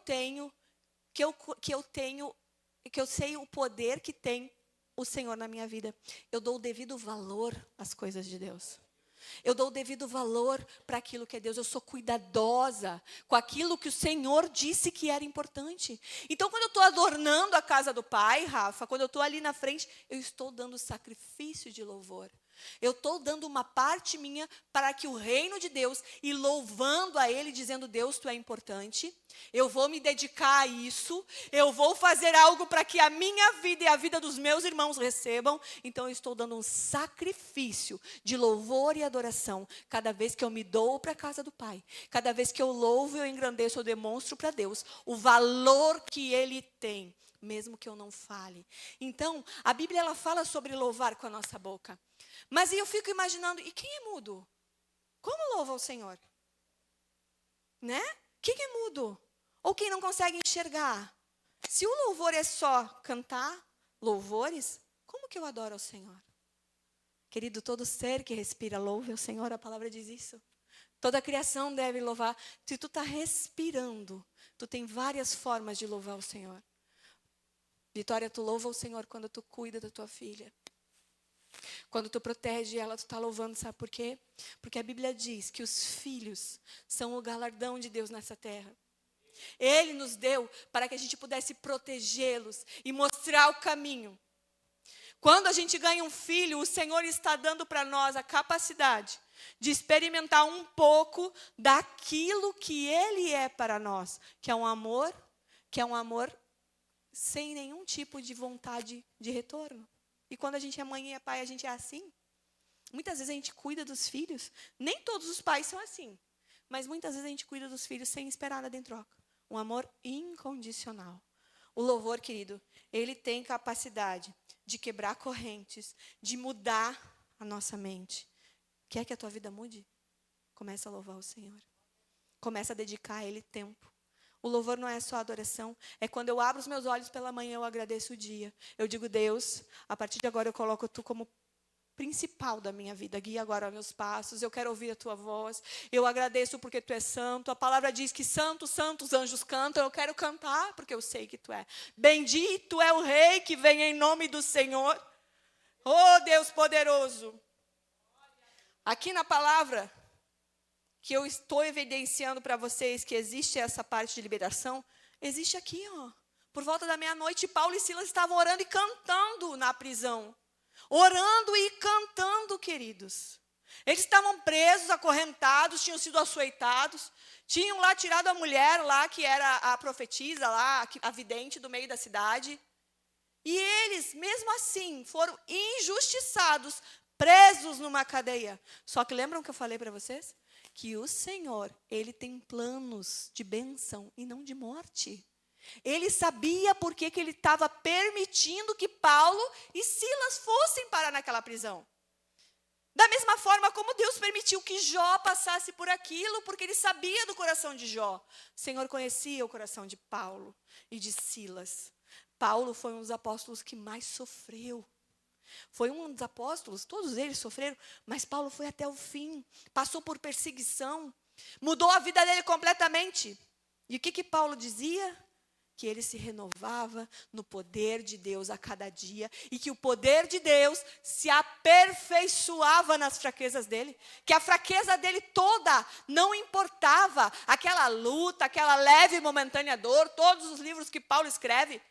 sei o poder que tem o Senhor na minha vida. Eu dou o devido valor às coisas de Deus. Eu dou o devido valor para aquilo que é Deus. Eu sou cuidadosa com aquilo que o Senhor disse que era importante. Então, quando eu estou adornando a casa do Pai, Rafa, quando eu estou ali na frente, eu estou dando sacrifício de louvor. Eu estou dando uma parte minha para que o reino de Deus, e louvando a Ele, dizendo, Deus, Tu é importante, eu vou me dedicar a isso, eu vou fazer algo para que a minha vida e a vida dos meus irmãos recebam. Então eu estou dando um sacrifício de louvor e adoração, cada vez que eu me dou para a casa do Pai, cada vez que eu louvo e eu engrandeço, eu demonstro para Deus o valor que Ele tem, mesmo que eu não fale. Então, a Bíblia ela fala sobre louvar com a nossa boca. Mas eu fico imaginando, e quem é mudo? Como louva o Senhor? Né? Quem é mudo? Ou quem não consegue enxergar? Se o louvor é só cantar louvores, como que eu adoro ao Senhor? Querido, todo ser que respira louve ao Senhor, a palavra diz isso. Toda a criação deve louvar. Se tu está respirando, tu tem várias formas de louvar o Senhor. Vitória, tu louva o Senhor quando tu cuida da tua filha. Quando tu protege ela, tu está louvando, sabe por quê? Porque a Bíblia diz que os filhos são o galardão de Deus nessa terra. Ele nos deu para que a gente pudesse protegê-los e mostrar o caminho. Quando a gente ganha um filho, o Senhor está dando para nós a capacidade de experimentar um pouco daquilo que Ele é para nós, que é um amor sem nenhum tipo de vontade de retorno. E quando a gente é mãe e é pai, a gente é assim. Muitas vezes a gente cuida dos filhos. Nem todos os pais são assim. Mas muitas vezes a gente cuida dos filhos sem esperar nada em troca. Um amor incondicional. O louvor, querido, ele tem capacidade de quebrar correntes, de mudar a nossa mente. Quer que a tua vida mude? Começa a louvar o Senhor. Começa a dedicar a Ele tempo. O louvor não é só adoração, é quando eu abro os meus olhos pela manhã, eu agradeço o dia. Eu digo, Deus, a partir de agora eu coloco Tu como principal da minha vida. Guia agora meus passos, eu quero ouvir a Tua voz. Eu agradeço porque Tu és santo. A palavra diz que santos, santos anjos cantam. Eu quero cantar porque eu sei que Tu é. Bendito é o Rei que vem em nome do Senhor. Oh, Deus poderoso. Aqui na palavra que eu estou evidenciando para vocês que existe essa parte de liberação, existe aqui, ó. Por volta da meia-noite, Paulo e Silas estavam orando e cantando na prisão. Orando e cantando, queridos. Eles estavam presos, acorrentados, tinham sido açoitados, tinham lá tirado a mulher lá, que era a profetisa lá, a vidente do meio da cidade. E eles, mesmo assim, foram injustiçados, presos numa cadeia. Só que lembram que eu falei para vocês? Que o Senhor, Ele tem planos de bênção e não de morte. Ele sabia por que Ele estava permitindo que Paulo e Silas fossem parar naquela prisão. Da mesma forma como Deus permitiu que Jó passasse por aquilo, porque Ele sabia do coração de Jó. O Senhor conhecia o coração de Paulo e de Silas. Paulo foi um dos apóstolos que mais sofreu. Foi um dos apóstolos, todos eles sofreram, mas Paulo foi até o fim, passou por perseguição, mudou a vida dele completamente. E o que Paulo dizia? Que ele se renovava no poder de Deus a cada dia, e que o poder de Deus se aperfeiçoava nas fraquezas dele, que a fraqueza dele toda não importava, aquela luta, aquela leve e momentânea dor, todos os livros que Paulo escreve.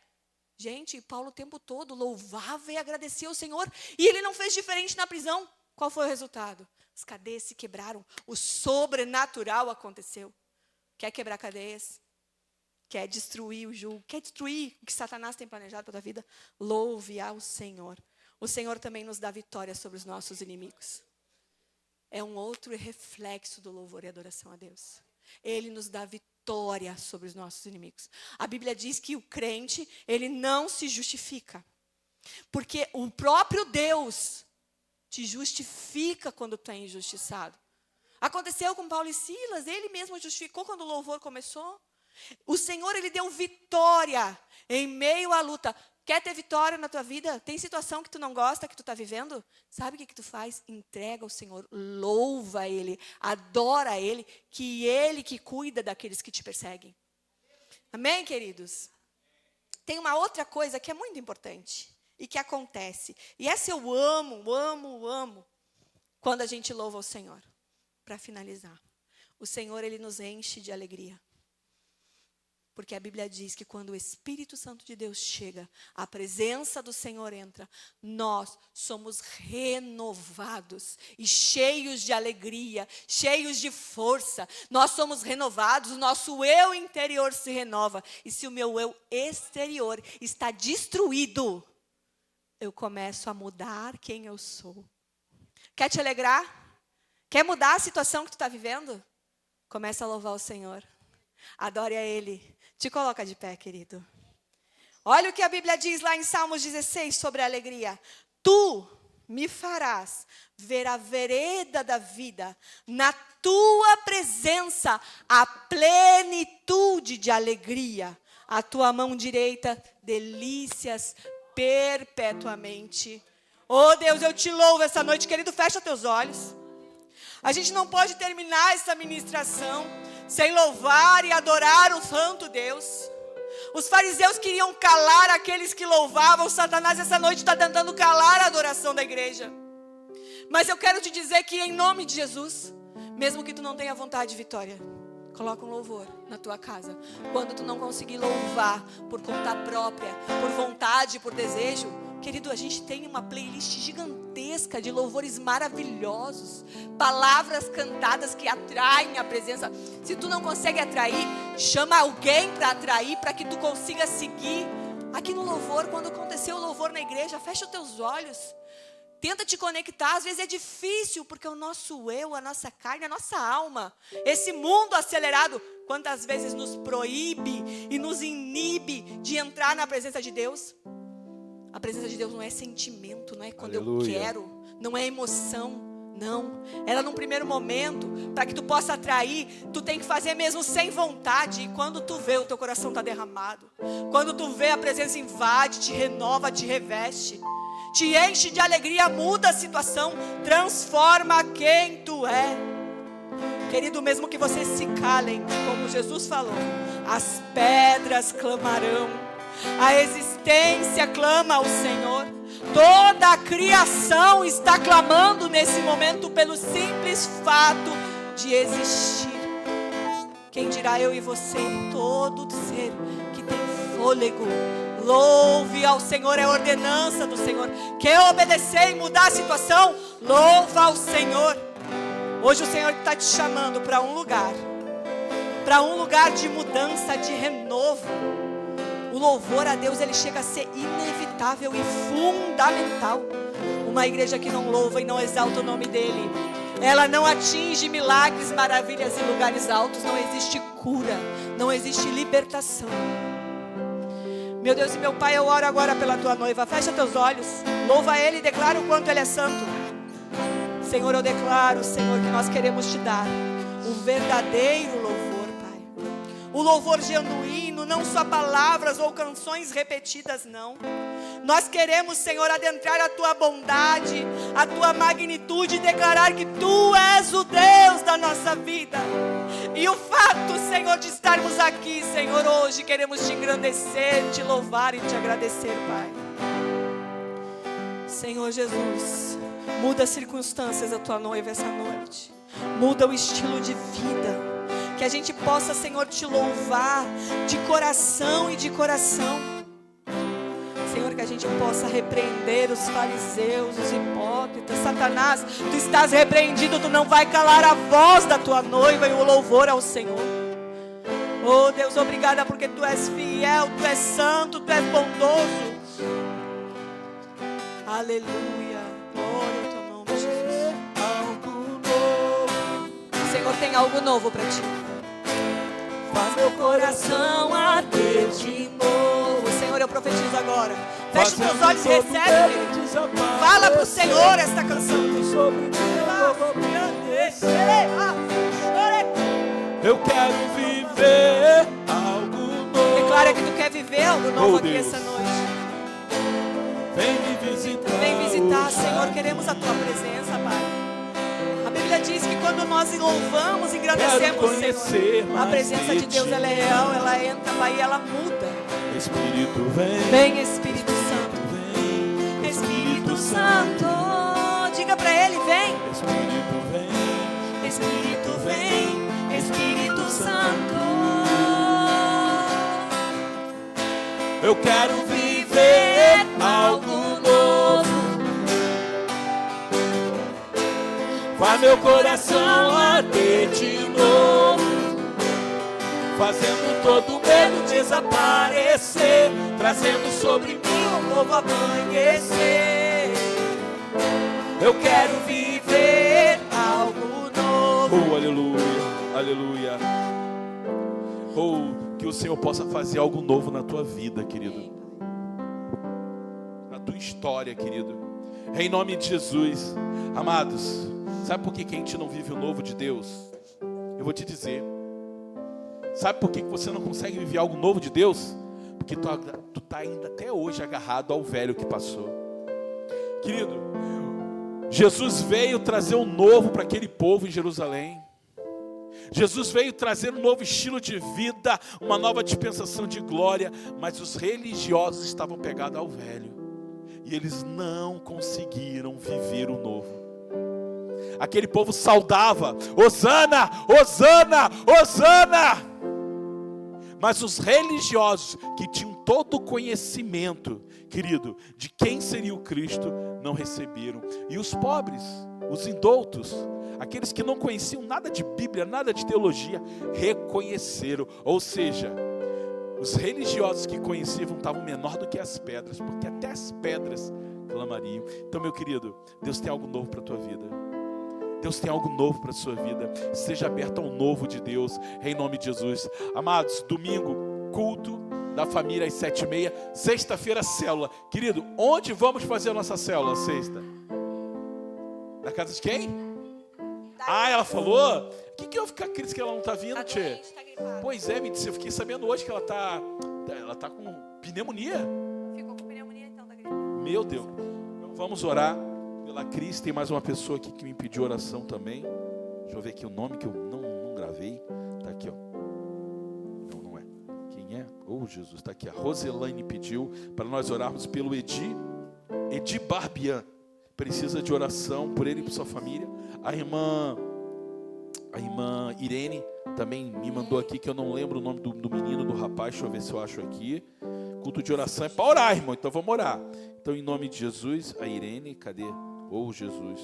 Gente, Paulo o tempo todo louvava e agradecia ao Senhor. E ele não fez diferente na prisão. Qual foi o resultado? As cadeias se quebraram. O sobrenatural aconteceu. Quer quebrar cadeias? quer destruir o jugo, quer destruir o que Satanás tem planejado para a tua vida, louve ao Senhor. O Senhor também nos dá vitória sobre os nossos inimigos. É um outro reflexo do louvor e adoração a Deus. Ele nos dá vitória sobre os nossos inimigos. A Bíblia diz que o crente, ele não se justifica. Porque o próprio Deus te justifica quando tu é injustiçado. Aconteceu com Paulo e Silas, ele mesmo justificou quando o louvor começou. O Senhor, ele deu vitória em meio à luta. Quer ter vitória na tua vida? Tem situação que tu não gosta, que tu está vivendo? Sabe o que tu faz? Entrega ao Senhor, louva Ele, adora Ele, que Ele que cuida daqueles que te perseguem. Amém, queridos? Tem uma outra coisa que é muito importante e que acontece. E essa eu amo, quando a gente louva ao Senhor. Para finalizar, o Senhor, Ele nos enche de alegria. Porque a Bíblia diz que quando o Espírito Santo de Deus chega, a presença do Senhor entra, nós somos renovados e cheios de alegria, cheios de força. Nós somos renovados, o nosso eu interior se renova. E se o meu eu exterior está destruído, eu começo a mudar quem eu sou. Quer te alegrar? Quer mudar a situação que tu está vivendo? Começa a louvar o Senhor. Adore a Ele. Te coloca de pé, querido. Olha o que a Bíblia diz lá em Salmos 16 sobre a alegria. Tu me farás ver a vereda da vida. Na tua presença, a plenitude de alegria. A tua mão direita, delícias perpetuamente. Oh Deus, eu te louvo essa noite, querido. Fecha teus olhos. A gente não pode terminar essa ministração sem louvar e adorar o santo Deus. Os fariseus queriam calar aqueles que louvavam. Satanás essa noite está tentando calar a adoração da igreja. Mas eu quero te dizer que em nome de Jesus, mesmo que tu não tenha vontade de vitória, coloca um louvor na tua casa. Quando tu não conseguir louvar por conta própria, por vontade, por desejo, querido, a gente tem uma playlist gigantesca de louvores maravilhosos, palavras cantadas que atraem a presença. Se tu não consegue atrair, chama alguém para atrair, para que tu consiga seguir. Aqui no louvor, quando aconteceu o louvor na igreja, fecha os teus olhos, tenta te conectar. Às vezes é difícil, porque o nosso eu, a nossa carne, a nossa alma, esse mundo acelerado, quantas vezes nos proíbe e nos inibe de entrar na presença de Deus. A presença de Deus não é sentimento, não é quando Aleluia. Eu quero, não é emoção, não. Ela num primeiro momento, para que tu possa atrair, tu tem que fazer mesmo sem vontade. E quando tu vê, o teu coração está derramado. Quando tu vê, a presença invade, te renova, te reveste, te enche de alegria, muda a situação, transforma quem tu é. Querido, mesmo que vocês se calem, como Jesus falou, as pedras clamarão. A existência clama ao Senhor. Toda a criação está clamando nesse momento pelo simples fato de existir. Quem dirá eu e você, todo ser que tem fôlego, louve ao Senhor, é a ordenança do Senhor. Quer obedecer e mudar a situação? Louva ao Senhor. Hoje o Senhor está te chamando para um lugar de mudança, de renovo. O louvor a Deus, ele chega a ser inevitável e fundamental. Uma igreja que não louva e não exalta o nome dele, ela não atinge milagres, maravilhas em lugares altos. Não existe cura, não existe libertação. Meu Deus e meu Pai, eu oro agora pela tua noiva. Fecha teus olhos, louva ele e declara o quanto ele é santo. Senhor, eu declaro, Senhor, que nós queremos te dar o verdadeiro louvor, Pai. O louvor genuíno, não só palavras ou canções repetidas, não. Nós queremos, Senhor, adentrar a tua bondade, a tua magnitude e declarar que tu és o Deus da nossa vida. E o fato, Senhor, de estarmos aqui, Senhor, hoje queremos te engrandecer, te louvar e te agradecer, Pai. Senhor Jesus, muda as circunstâncias da tua noiva essa noite. Muda o estilo de vida. Que a gente possa, Senhor, te louvar de coração e de coração. Senhor, que a gente possa repreender os fariseus, os hipócritas. Satanás, tu estás repreendido, tu não vai calar a voz da tua noiva e o louvor ao Senhor. Oh Deus, obrigada porque Tu és fiel, Tu és santo, Tu és bondoso. Aleluia. Glória ao Teu nome, Jesus. Algo novo. O Senhor tem algo novo para ti. Faz meu coração arder de novo. Senhor, eu profetizo agora. Feche os teus Fazendo olhos e todo recebe, medo querido. desaparecer. Fala pro Senhor esta canção. Sobre mim eu vou me Eu quero viver algo novo. Declara que Tu quer viver algo novo Oh, aqui Deus. essa noite. Vem me visitar. Vem visitar, hoje Senhor. aqui. Queremos a Tua presença, Pai. A Bíblia diz que quando nós louvamos, Quero engrandecemos, conhecer Senhor, a mais presença de Deus, ti. ela é real, ela entra, Pai, e ela muda. Espírito vem. Vem, Espírito Santo. Vem. Espírito Santo. Diga pra Ele, vem. Espírito vem. Espírito vem. Espírito Santo. Eu quero viver algo novo. Faz meu coração arder de novo, fazendo todo medo desaparecer, trazendo sobre mim um novo amanhecer. Eu quero viver algo novo. Oh, aleluia, aleluia. Oh, que o Senhor possa fazer algo novo na tua vida, querido, na tua história, querido, em nome de Jesus. Amados, sabe por que a gente não vive o novo de Deus? Eu vou te dizer. Sabe por que você não consegue viver algo novo de Deus? Porque tu está ainda até hoje agarrado ao velho que passou. Querido, Jesus veio trazer um novo para aquele povo em Jerusalém. Jesus veio trazer um novo estilo de vida, uma nova dispensação de glória, mas os religiosos estavam pegados ao velho e eles não conseguiram viver o novo. Aquele povo saudava: Hosana, Hosana, Hosana. Mas os religiosos que tinham todo o conhecimento, querido, de quem seria o Cristo, não receberam. E os pobres, os indoutos, aqueles que não conheciam nada de Bíblia, nada de teologia, reconheceram. Ou seja, os religiosos que conheciam estavam menor do que as pedras, porque até as pedras clamariam. Então, meu querido, Deus tem algo novo para a tua vida. Deus tem algo novo para a sua vida. Seja aberto ao novo de Deus, em nome de Jesus. Amados, domingo, culto da família às 7h30. Sexta-feira, célula. Querido, onde vamos fazer a nossa célula sexta? Na casa de quem? Ah, ela falou? O que houve com a Cris que ela não está vindo, tchê? Pois é, me disse, eu fiquei sabendo hoje que ela tá com pneumonia. Ficou com pneumonia então, tá gripe. Meu Deus. Então, vamos orar pela Cris. Tem mais uma pessoa aqui que me pediu oração também. Deixa eu ver aqui o nome que eu não gravei. Tá aqui, ó. Não é. Quem é? Oh, Jesus, está aqui. A Roselaine pediu para nós orarmos pelo Edi Barbian. Precisa de oração por ele e por sua família. A irmã Irene também me mandou aqui, que eu não lembro o nome do menino, do rapaz. Deixa eu ver se eu acho aqui. Culto de oração é para orar, irmão. Então vamos orar. Então, em nome de Jesus, a Irene, cadê? Oh, Jesus.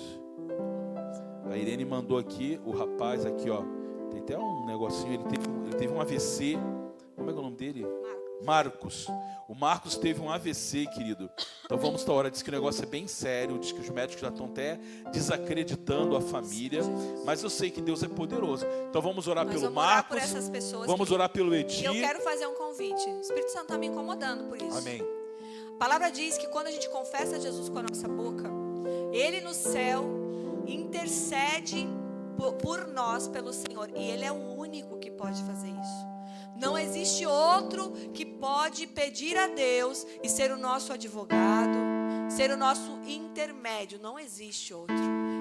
A Irene mandou aqui, o rapaz aqui, ó. Tem até um negocinho, ele teve um AVC. Como é que é o nome dele? Marcos. O Marcos teve um AVC, querido. Então vamos estar orando. Diz que o negócio é bem sério. Diz que os médicos já estão até desacreditando a família. Mas eu sei que Deus é poderoso. Então vamos orar pelo Marcos. Orar por essas pessoas. Vamos orar pelo Edi. Eu quero fazer um convite. O Espírito Santo está me incomodando por isso. Amém. A palavra diz que quando a gente confessa Jesus com a nossa boca, Ele no céu intercede por nós pelo Senhor. E Ele é o único que pode fazer isso. Não existe outro que pode pedir a Deus e ser o nosso advogado, ser o nosso intermédio. Não existe outro.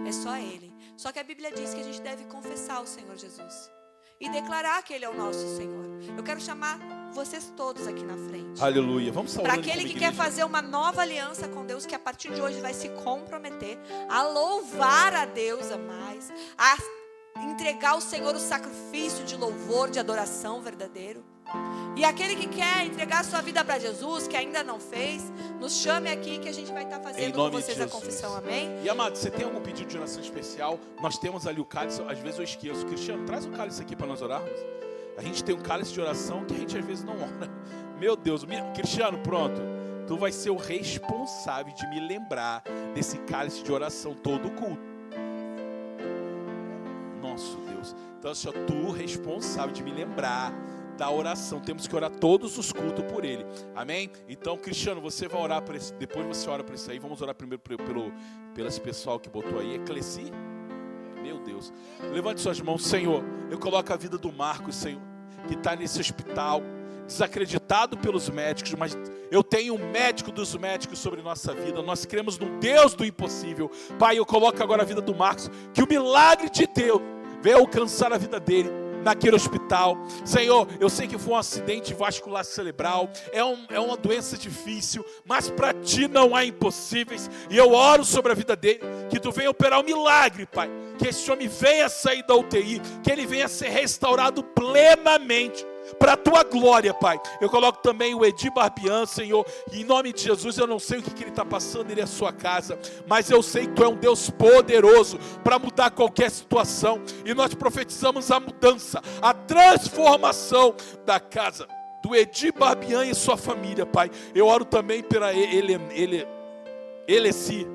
É só Ele. Só que a Bíblia diz que a gente deve confessar o Senhor Jesus e declarar que Ele é o nosso Senhor. Eu quero chamar vocês todos aqui na frente. Aleluia. Vamos estar orando. Para aquele que quer fazer uma nova aliança com Deus, que a partir de hoje vai se comprometer a louvar a Deus a mais, a entregar ao Senhor o sacrifício de louvor, de adoração verdadeiro. E aquele que quer entregar a sua vida para Jesus, que ainda não fez, nos chame aqui que a gente vai estar fazendo com vocês a confissão, amém? E amado, você tem algum pedido de oração especial? Nós temos ali o cálice, às vezes eu esqueço. Cristiano, traz o cálice aqui para nós orarmos. A gente tem um cálice de oração que a gente às vezes não ora. Meu Deus, Cristiano, pronto. Tu vai ser o responsável de me lembrar desse cálice de oração todo o culto. Nosso Deus. Então, só tu responsável de me lembrar da oração. Temos que orar todos os cultos por ele. Amém? Então, Cristiano, você vai orar por esse, depois você ora por isso aí. Vamos orar primeiro pelo esse pessoal que botou aí. Eclesi? Meu Deus. Levante suas mãos, Senhor. Eu coloco a vida do Marcos, Senhor, que está nesse hospital, desacreditado pelos médicos, mas eu tenho um médico dos médicos sobre nossa vida. Nós cremos num Deus do impossível. Pai, eu coloco agora a vida do Marcos, que o milagre de Deus venha alcançar a vida dele naquele hospital. Senhor, eu sei que foi um acidente vascular cerebral, é uma doença difícil, mas para ti não há impossíveis, e eu oro sobre a vida dele, que tu venha operar um milagre, Pai, que esse homem venha sair da UTI, que ele venha ser restaurado plenamente, para a tua glória, Pai. Eu coloco também o Edi Barbian, Senhor, e em nome de Jesus, eu não sei o que ele está passando, ele é a sua casa, mas eu sei que tu é um Deus poderoso para mudar qualquer situação, e nós profetizamos a mudança, a transformação da casa do Edi Barbian e sua família, Pai. Eu oro também pela Elessi,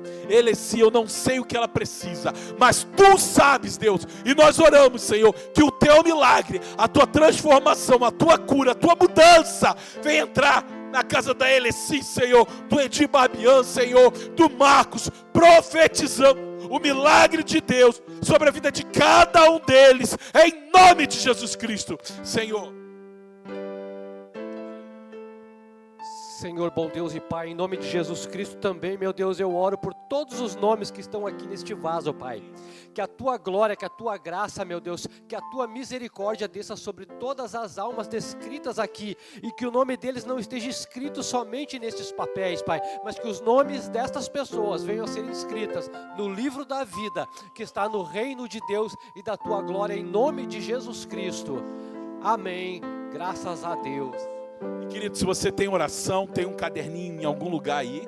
eu não sei o que ela precisa, mas tu sabes, Deus, e nós oramos, Senhor, que o teu milagre, a tua transformação, a tua cura, a tua mudança venha entrar na casa da Elessi, Senhor, do Edi Barbian, Senhor, do Marcos. Profetizamos o milagre de Deus sobre a vida de cada um deles, em nome de Jesus Cristo, Senhor. Senhor, bom Deus e Pai, em nome de Jesus Cristo também, meu Deus, eu oro por todos os nomes que estão aqui neste vaso, Pai. Que a tua glória, que a tua graça, meu Deus, que a tua misericórdia desça sobre todas as almas descritas aqui, e que o nome deles não esteja escrito somente nestes papéis, Pai, mas que os nomes destas pessoas venham a ser inscritas no livro da vida, que está no reino de Deus e da tua glória, em nome de Jesus Cristo. Amém. Graças a Deus. E querido, se você tem oração, tem um caderninho em algum lugar aí.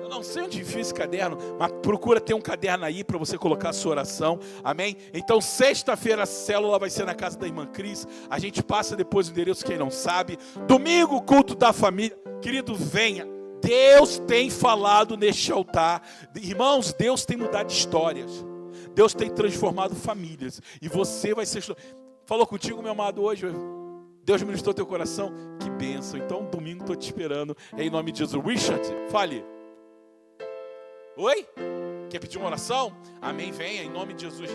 Eu não sei onde fiz esse caderno, mas procura ter um caderno aí para você colocar a sua oração. Amém? Então, sexta-feira a célula vai ser na casa da irmã Cris. A gente passa depois o endereço, quem não sabe. Domingo, culto da família. Querido, venha. Deus tem falado neste altar. Irmãos, Deus tem mudado histórias. Deus tem transformado famílias. E você vai ser... Falou contigo, meu amado, hoje? Deus ministrou teu coração? Que bênção. Então, domingo estou te esperando. Em nome de Jesus. Richard, fale. Oi? Quer pedir uma oração? Amém, venha. Em nome de Jesus.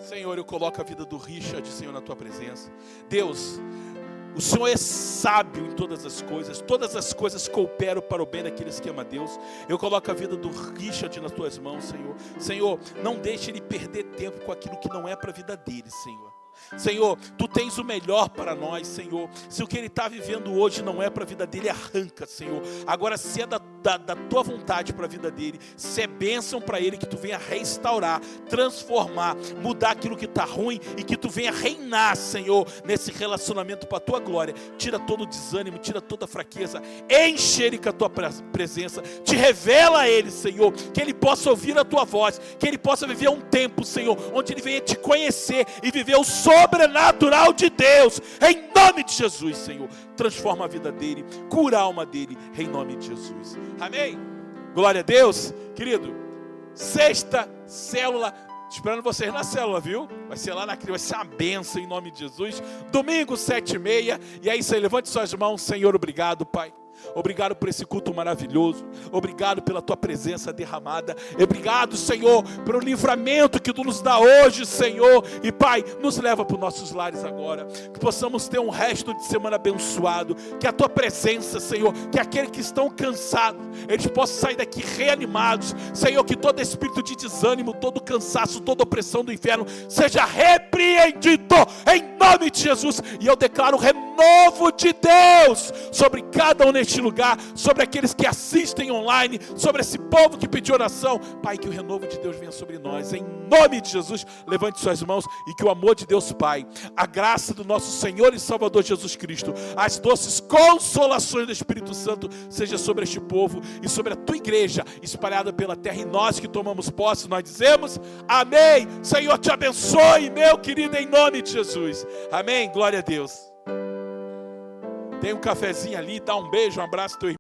Senhor, eu coloco a vida do Richard, Senhor, na tua presença. Deus, o Senhor é sábio em todas as coisas cooperam para o bem daqueles que amam a Deus. Eu coloco a vida do Richard nas tuas mãos, Senhor. Senhor, não deixe ele perder tempo com aquilo que não é para a vida dele, Senhor. Senhor, tu tens o melhor para nós, Senhor. Se o que ele está vivendo hoje não é para a vida dele, arranca, Senhor. Agora, se é da tua vontade para a vida dele, se é bênção para ele, que tu venha restaurar, transformar, mudar aquilo que está ruim, e que tu venha reinar, Senhor, nesse relacionamento para a tua glória. Tira todo o desânimo, tira toda a fraqueza, enche ele com a tua presença, te revela a ele, Senhor, que ele possa ouvir a tua voz, que ele possa viver um tempo, Senhor, onde ele venha te conhecer e viver o sobrenatural de Deus, em nome de Jesus, Senhor. Transforma a vida dele, cura a alma dele, em nome de Jesus. Amém? Glória a Deus. Querido, sexta célula, esperando vocês na célula, viu? Vai ser lá vai ser uma bênção em nome de Jesus. Domingo, 7h30. E é isso aí, levante suas mãos. Senhor, obrigado, Pai. Obrigado por esse culto maravilhoso. Obrigado pela tua presença derramada. Obrigado, Senhor, pelo livramento que tu nos dá hoje, Senhor. E Pai, nos leva para os nossos lares agora, que possamos ter um resto de semana abençoado. Que a tua presença, Senhor, que aqueles que estão cansados, eles possam sair daqui reanimados, Senhor. Que todo espírito de desânimo, todo cansaço, toda opressão do inferno seja repreendido em nome de Jesus. E eu declaro renovo renovo de Deus sobre cada um neste lugar, sobre aqueles que assistem online, sobre esse povo que pediu oração. Pai, que o renovo de Deus venha sobre nós, em nome de Jesus. Levante suas mãos e que o amor de Deus Pai, a graça do nosso Senhor e Salvador Jesus Cristo, as doces consolações do Espírito Santo seja sobre este povo e sobre a tua igreja espalhada pela terra, e nós que tomamos posse, nós dizemos amém. Senhor te abençoe, meu querido, em nome de Jesus, amém. Glória a Deus. Tem um cafezinho ali, dá um beijo, um abraço teu irmão.